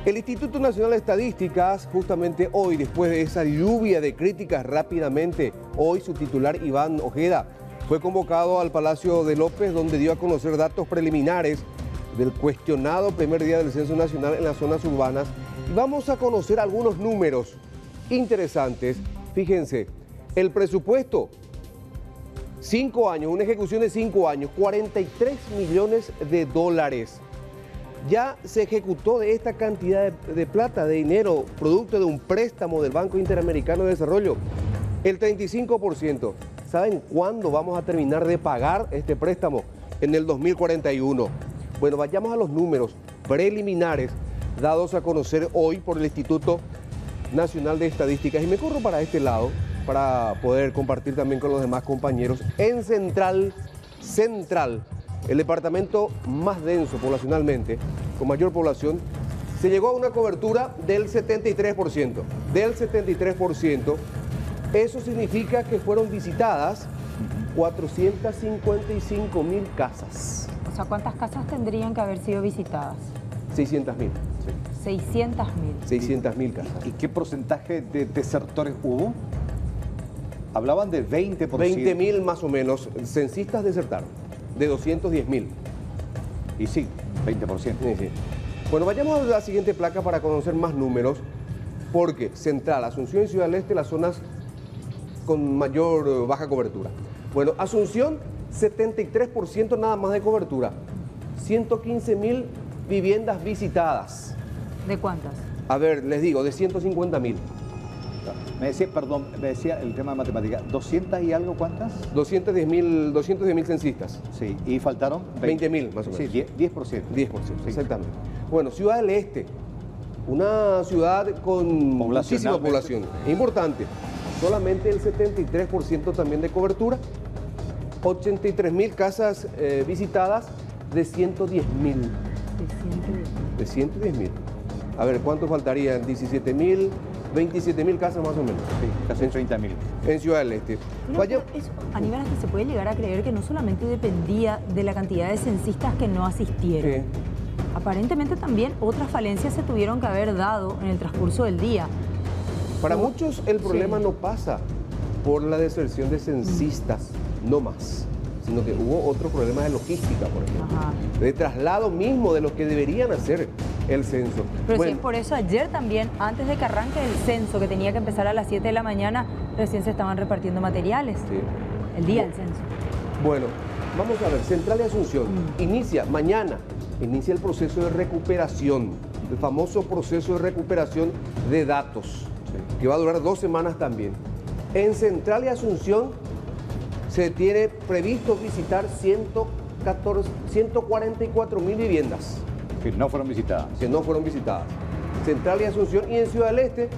El Instituto Nacional de Estadísticas, justamente hoy, después de esa lluvia de críticas rápidamente, hoy su titular Iván Ojeda fue convocado al Palacio de López, donde dio a conocer datos preliminares del cuestionado primer día del Censo Nacional en las zonas urbanas. Y vamos a conocer algunos números interesantes. Fíjense, el presupuesto, 5 años, una ejecución de 5 años, 43 millones de dólares. Ya se ejecutó de esta cantidad de plata, de dinero, producto de un préstamo del Banco Interamericano de Desarrollo, el 35%. ¿Saben cuándo vamos a terminar de pagar este préstamo? En el 2041. Bueno, vayamos a los números preliminares dados a conocer hoy por el Instituto Nacional de Estadísticas. Y me corro para este lado para poder compartir también con los demás compañeros. En Central, el departamento más denso poblacionalmente, con mayor población, se llegó a una cobertura del 73%. Del 73%, eso significa que fueron visitadas 455.000 casas. O sea, ¿cuántas casas tendrían que haber sido visitadas? 600.000. 600.000. 600.000 casas. ¿Y qué porcentaje de desertores hubo? Hablaban de 20%. 20.000 más o menos censistas desertaron, de 210.000. Y sí, 20%. Sí, sí. Bueno, vayamos a la siguiente placa para conocer más números, porque Central, Asunción y Ciudad del Este, las zonas con mayor baja cobertura. Bueno, Asunción, 73% nada más de cobertura. 115.000 viviendas visitadas. ¿De cuántas? A ver, les digo, de 150.000. Me decía el tema de matemática, ¿200 y algo cuántas? 210.000 censistas. Sí, y faltaron 20.000 más o menos. Sí, 10%. 10%, exactamente. Bueno, Ciudad del Este, una ciudad con muchísima población, importante. Solamente el 73% también de cobertura. 83.000 casas visitadas de 110.000. De 110.000. A ver, ¿cuánto faltarían? 17.000, 27.000 casas más o menos. Sí, casi 30.000. En Ciudad del Este. Eso, Aníbal, hasta se puede llegar a creer que no solamente dependía de la cantidad de censistas que no asistieron. Sí. Aparentemente también otras falencias se tuvieron que haber dado en el transcurso del día. Para muchos el problema no pasa por la deserción de censistas, no más, sino que hubo otro problema de logística, por ejemplo, de traslado mismo de los que deberían hacer el censo. Pero bueno, sí, por eso ayer también, antes de que arranque el censo, que tenía que empezar a las 7 de la mañana, recién se estaban repartiendo materiales, el día del censo. Bueno, vamos a ver, Central de Asunción mañana inicia el proceso de recuperación, el famoso proceso de recuperación de datos, que va a durar 2 semanas también. En Central y Asunción se tiene previsto visitar 144.000 viviendas. Que no fueron visitadas. Que no fueron visitadas. Central y Asunción, y en Ciudad del Este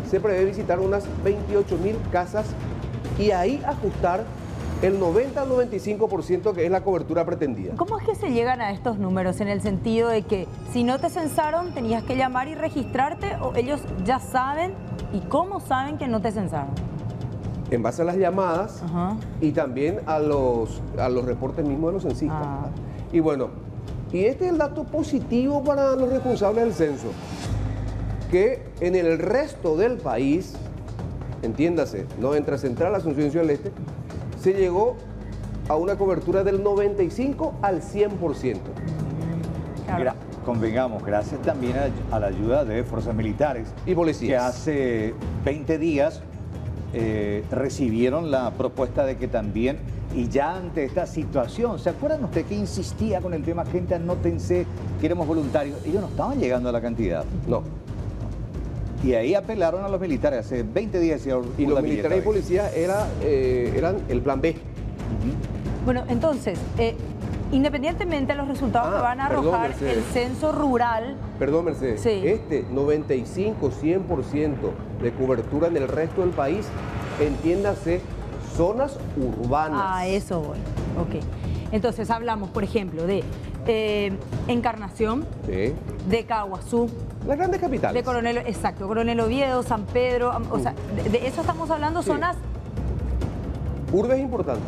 se prevé visitar unas 28.000 casas y ahí ajustar el 90 al 95% que es la cobertura pretendida. ¿Cómo es que se llegan a estos números? En el sentido de que si no te censaron tenías que llamar y registrarte, o ellos ya saben, ¿y cómo saben que no te censaron? En base a las llamadas y también a los reportes mismos de los censistas. Y bueno, y este es el dato positivo para los responsables del censo, que en el resto del país, entiéndase, no entre Central, Asunción y Ciudad del Este, se llegó a una cobertura del 95 al 100%. Claro. Convengamos, gracias también a la ayuda de fuerzas militares y policías, que hace 20 días recibieron la propuesta de que también, y ya ante esta situación, ¿se acuerdan ustedes que insistía con el tema, gente, anótense, queremos voluntarios? Ellos no estaban llegando a la cantidad. No. Y ahí apelaron a los militares, hace 20 días. Y los militares y policías eran el plan B. Bueno, entonces, independientemente de los resultados que van a arrojar el censo rural... Perdón, Mercedes. Sí. Este 95-100% de cobertura en el resto del país, entiéndase, zonas urbanas. A eso voy. Ok. Entonces hablamos, por ejemplo, de Encarnación, de Caguazú. Las grandes capitales. De Coronel Oviedo, San Pedro, o sea, de eso estamos hablando, zonas Urbe es importante.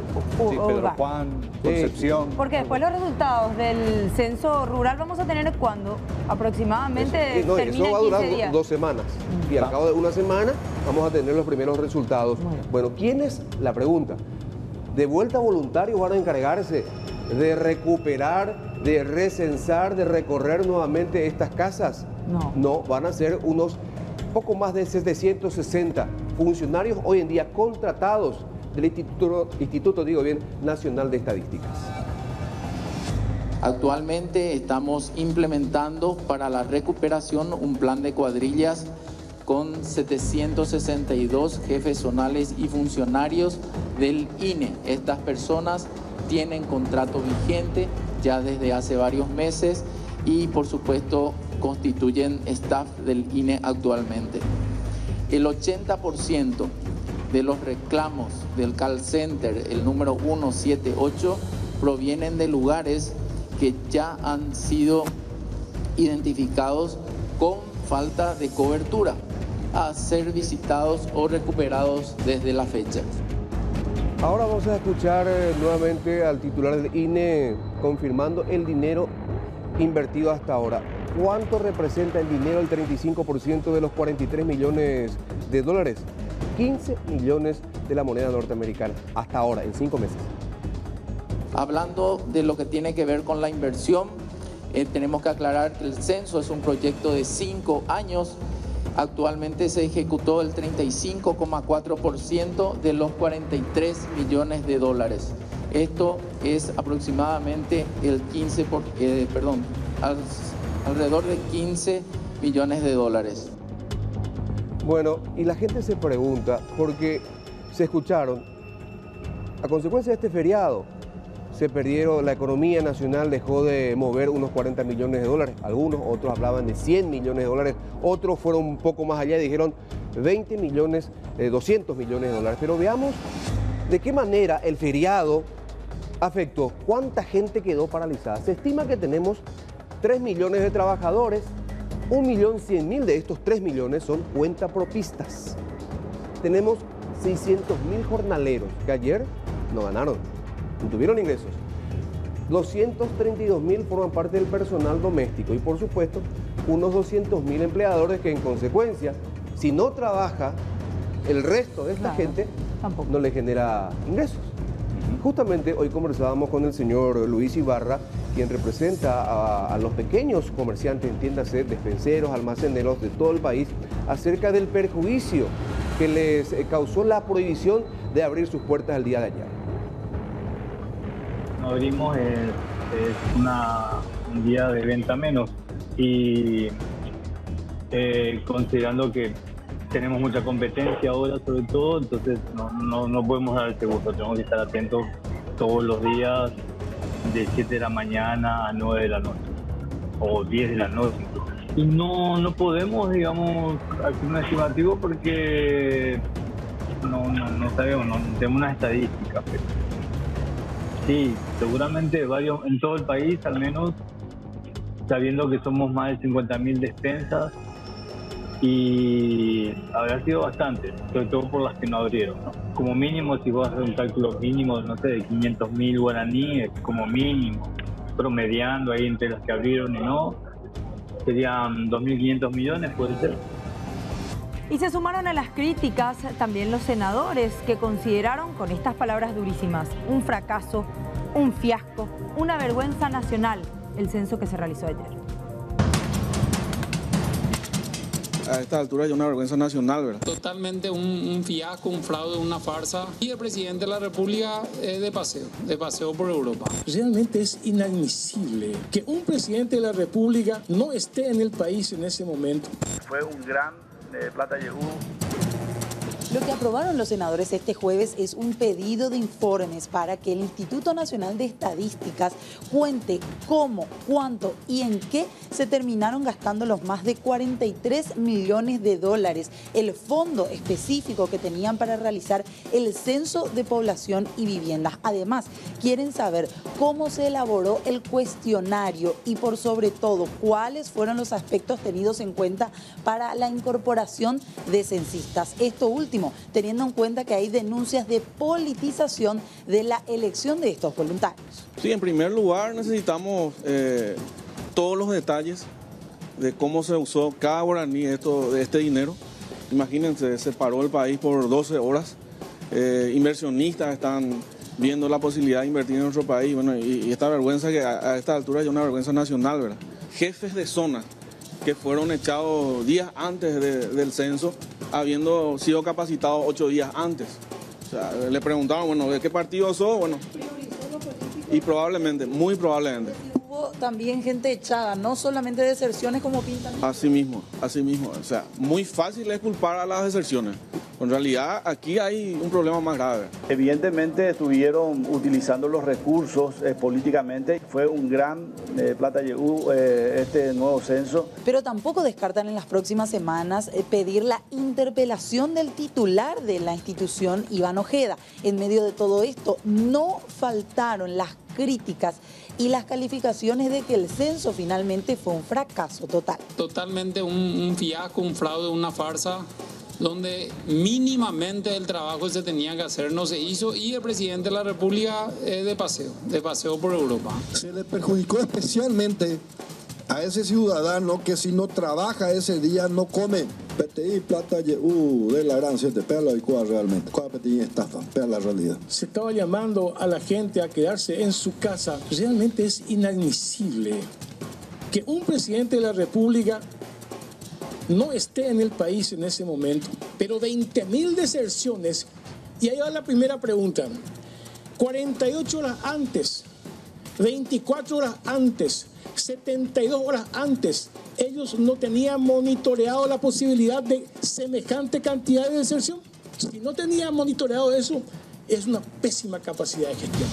Sí, Pedro Juan, Concepción. Porque después los resultados del censo rural vamos a tener cuando aproximadamente eso va a durar 15 días. 2 semanas. Y al cabo de una semana vamos a tener los primeros resultados. Bueno, ¿quiénes? La pregunta. ¿De vuelta voluntarios van a encargarse de recuperar, de recensar, de recorrer nuevamente estas casas? No, van a ser unos poco más de 760 funcionarios hoy en día contratados del Instituto Nacional de Estadísticas. Actualmente estamos implementando para la recuperación un plan de cuadrillas con 762 jefes zonales y funcionarios del INE. Estas personas tienen contrato vigente ya desde hace varios meses y por supuesto constituyen staff del INE actualmente. El 80% de los reclamos del call center, el número 178, provienen de lugares que ya han sido identificados con falta de cobertura a ser visitados o recuperados desde la fecha. Ahora vamos a escuchar nuevamente al titular del INE confirmando el dinero invertido hasta ahora. ¿Cuánto representa el dinero, el 35% de los 43 millones de dólares? 15 millones de la moneda norteamericana hasta ahora, en 5 meses. Hablando de lo que tiene que ver con la inversión, tenemos que aclarar que el censo es un proyecto de 5 años. Actualmente se ejecutó el 35,4% de los 43 millones de dólares. Esto es aproximadamente el 15 alrededor de 15 millones de dólares. Bueno, y la gente se pregunta, porque se escucharon, a consecuencia de este feriado, se perdieron, la economía nacional dejó de mover unos 40 millones de dólares, algunos, otros hablaban de 100 millones de dólares, otros fueron un poco más allá y dijeron 200 millones de dólares. Pero veamos de qué manera el feriado afectó, cuánta gente quedó paralizada. Se estima que tenemos 3 millones de trabajadores, 1.100.000 de estos 3 millones son cuentapropistas. Tenemos 600.000 jornaleros que ayer no ganaron, no tuvieron ingresos. 232.000 forman parte del personal doméstico y por supuesto unos 200.000 empleadores que en consecuencia, si no trabaja el resto de esta gente, no le genera ingresos. Justamente hoy conversábamos con el señor Luis Ibarra, quien representa a los pequeños comerciantes, entiéndase, despenseros, almaceneros de todo el país, acerca del perjuicio que les causó la prohibición de abrir sus puertas el día de ayer. No abrimos, es un día de venta menos y considerando que tenemos mucha competencia ahora sobre todo, entonces no podemos dar este gusto, tenemos que estar atentos todos los días de 7 de la mañana a 9 de la noche o 10 de la noche. Y no podemos, digamos, hacer un estimativo porque no sabemos, no tenemos una estadística. Pero sí, seguramente varios, en todo el país al menos, sabiendo que somos más de 50.000 despensas, y habrá sido bastante, sobre todo por las que no abrieron, ¿no? Como mínimo, si vos haces un cálculo mínimo, no sé, de 500.000 guaraníes, como mínimo, promediando ahí entre las que abrieron y no, serían 2.500 millones, puede ser. Y se sumaron a las críticas también los senadores que consideraron, con estas palabras durísimas, un fracaso, un fiasco, una vergüenza nacional, el censo que se realizó ayer. A esta altura ya una vergüenza nacional, ¿verdad? Totalmente un fiasco, un fraude, una farsa. Y el presidente de la República de paseo por Europa. Realmente es inadmisible que un presidente de la República no esté en el país en ese momento. Fue un gran plata llegó. Lo que aprobaron los senadores este jueves es un pedido de informes para que el Instituto Nacional de Estadísticas cuente cómo, cuánto y en qué se terminaron gastando los más de 43 millones de dólares, el fondo específico que tenían para realizar el censo de población y viviendas. Además, quieren saber cómo se elaboró el cuestionario y por sobre todo cuáles fueron los aspectos tenidos en cuenta para la incorporación de censistas. Esto último muchísimo, teniendo en cuenta que hay denuncias de politización de la elección de estos voluntarios. Sí, en primer lugar necesitamos todos los detalles de cómo se usó cada guaraní de este dinero. Imagínense, se paró el país por 12 horas. Inversionistas están viendo la posibilidad de invertir en nuestro país. Bueno, y esta vergüenza que a esta altura es una vergüenza nacional, ¿verdad? Jefes de zona que fueron echados días antes del censo, habiendo sido capacitados 8 días antes. O sea, le preguntaban, bueno, ¿de qué partido sos? Bueno, y probablemente, muy probablemente. Hubo también gente echada, no solamente deserciones como pintan. Así mismo. O sea, muy fácil es culpar a las deserciones. En realidad, aquí hay un problema más grave. Evidentemente estuvieron utilizando los recursos políticamente. Fue un gran plata llegó este nuevo censo. Pero tampoco descartan en las próximas semanas pedir la interpelación del titular de la institución, Iván Ojeda. En medio de todo esto, no faltaron las críticas y las calificaciones de que el censo finalmente fue un fracaso total. Totalmente un fiasco, un fraude, una farsa, donde mínimamente el trabajo que se tenía que hacer no se hizo y el presidente de la República de paseo por Europa. Se le perjudicó especialmente a ese ciudadano que si no trabaja ese día no come. PTI, plata, de la gran 7, pega la licuada realmente. ¿Cuál PTI estafa? Pega la realidad. Se estaba llamando a la gente a quedarse en su casa. Realmente es inadmisible que un presidente de la República no esté en el país en ese momento, pero 20.000 deserciones. Y ahí va la primera pregunta. 48 horas antes, 24 horas antes, 72 horas antes, ellos no tenían monitoreado la posibilidad de semejante cantidad de deserción. Si no tenían monitoreado eso, es una pésima capacidad de gestión.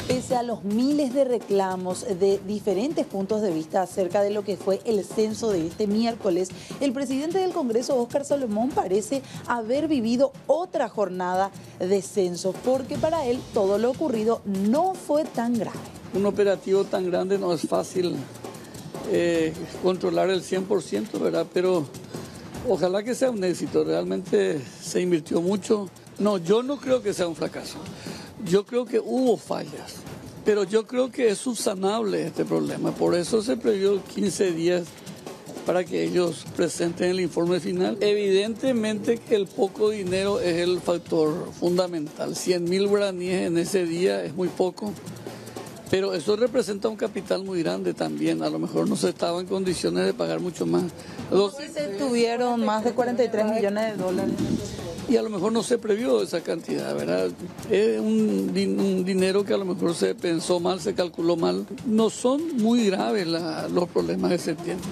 Pese a los miles de reclamos de diferentes puntos de vista acerca de lo que fue el censo de este miércoles, el presidente del Congreso, Óscar Salomón, parece haber vivido otra jornada de censo, porque para él todo lo ocurrido no fue tan grave. Un operativo tan grande no es fácil controlar el 100%, ¿verdad? Pero ojalá que sea un éxito, realmente se invirtió mucho. No, yo no creo que sea un fracaso. Yo creo que hubo fallas, pero yo creo que es subsanable este problema. Por eso se previó 15 días para que ellos presenten el informe final. Evidentemente que el poco dinero es el factor fundamental. 100.000 guaraníes en ese día es muy poco, pero eso representa un capital muy grande también. A lo mejor no se estaba en condiciones de pagar mucho más. Hoy se tuvieron más de 43 millones de dólares. Y a lo mejor no se previó esa cantidad, ¿verdad? Es un dinero que a lo mejor se pensó mal, se calculó mal. No son muy graves los problemas que se tienen.